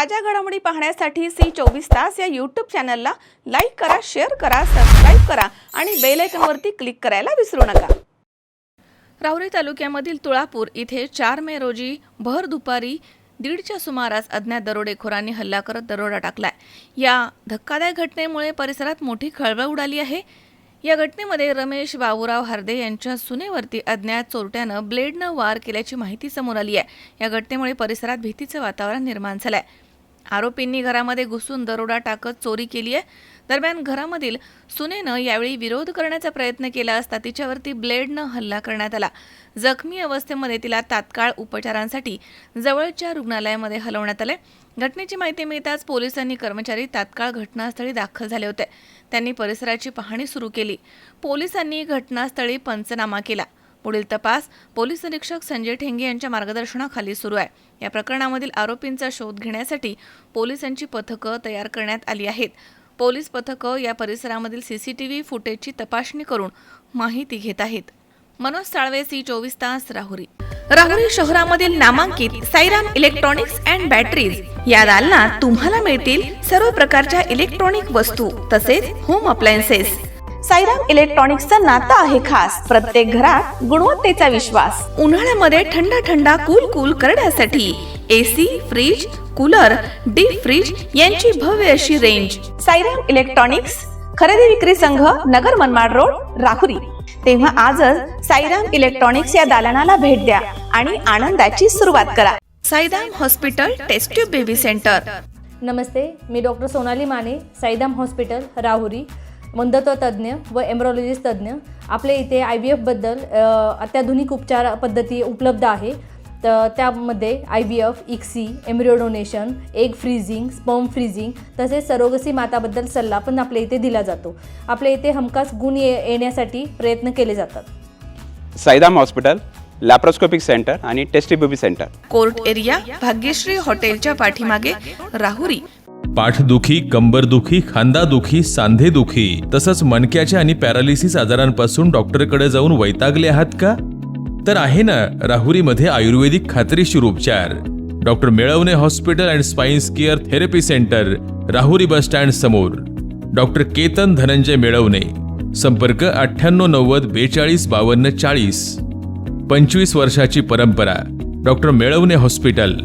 ताज्या घडामोडी पाहण्यासाठी सी24 तास या यूट्यूब चॅनलला लाईक करा, शेअर करा, सबस्क्राईब करा आणि बेल आयकॉनवरती क्लिक करायला विसरू नका। राहुरी तालुक्यामधील तुळापूर इथे 4 मे रोजी भर दुपारी 1:30च्या सुमारास अज्ञात दरोडेखोरांनी हल्ला करत दरोडा टाकलाय। या धक्कादायक घटनेमुळे परिसरात मोठी खळबळ उडाली आहे। या घटनेमध्ये रमेश बाबूराव हार्दे यांच्या सुनेवरती अज्ञात चोरट्यानं ब्लेडनं वार केल्याची माहिती समोर आली आहे। या घटनेमुळे परिसरात भीतीचं वातावरण निर्माण झालंय। आरोपींनी घरामध्ये घुसून दरोडा टाकत चोरी केली आहे। दरम्यान घरामधील सुनेनं यावेळी विरोध करण्याचा प्रयत्न केला असता तिच्यावरती ब्लेडनं हल्ला करण्यात आला। जखमी अवस्थेमध्ये तिला तात्काळ उपचारांसाठी जवळच्या रुग्णालयामध्ये हलवण्यात आले। घटनेची माहिती मिळताच पोलिसांनी कर्मचारी तात्काळ घटनास्थळी दाखल झाले होते। त्यांनी परिसराची पाहणी सुरू केली। पोलिसांनी घटनास्थळी पंचनामा केला। पुढील तपास पोलीस निरीक्षक संजय ठेंगे यांच्या मार्गदर्शनाखाली सुरू आहे। या प्रकरणामधील आरोपींचा शोध घेण्यासाठी पोलिसांची पथकं तयार करण्यात आली आहेत। पोलीस पथकं या परिसरामधील सीसीटीव्ही फुटेजची तपासणी करून माहिती घेत आहेत। मनोज साळवे, सी24 तास, राहुरी। राहुरी शहरामधील नामांकित साईराम इलेक्ट्रॉनिक्स अँड बॅटरीज या दालनात तुम्हाला मिळतील सर्व प्रकारच्या इलेक्ट्रॉनिक वस्तू तसेच होम अप्लायन्सेस। साईराम इलेक्ट्रॉनिक्सचं नातं आहे खास। प्रत्येक घरात गुणवत्तेचा विश्वास। उन्हाळ्यामध्ये थंड कूल करण्यासाठी AC, fridge, cooler, deep freeze यांची भव्य अशी रेंज। साईराम इलेक्ट्रॉनिक्स खरेदी विक्री संघ, नगर मनमाड रोड, राहुरी। तेव्हा आजच साईराम इलेक्ट्रॉनिक्स या दालनाला भेट द्या आणि आनंदाची सुरुवात करा। Sairam hospital test tube baby centre. नमस्ते, मी डॉक्टर सोनाली माने, साईराम हॉस्पिटल, राहुरी, वंध्यत्व तज्ज्ञ व एम्ब्रॉलॉजिस्ट तज्ज्ञ। आपल्या इथे IVF बद्दल अत्याधुनिक उपचार पद्धती उपलब्ध आहे। तर त्यामध्ये IVF, ICSI, embryo donation, egg freezing, sperm freezing तसेच सरोगसी माताबद्दल सल्ला पण आपल्या इथे दिला जातो। आपल्या इथे हमखास गुण येण्यासाठी प्रयत्न केले जातात। साईराम हॉस्पिटल, लॅप्रोस्कोपिक सेंटर आणि test baby centre, court area, Bhagyashree हॉटेलच्या पाठीमागे, राहुरी। पाठदुखी, कंबरदुखी, खांदादुखी, सांधेदुखी तसंच मणक्याच्या आणि पॅरालिसिस आजारांपासून डॉक्टरकडे जाऊन वैतागले आहात का? तर आहे ना राहुरीमध्ये आयुर्वेदिक खात्रीशीर उपचार। Doctor Melavane hospital and spines care therapy centre, Rahuri bus stand समोर। डॉक्टर केतन धनंजय मेळवणे, संपर्क 9890 42 52 40। 25 वर्षाची परंपरा। Doctor Melavane hospital.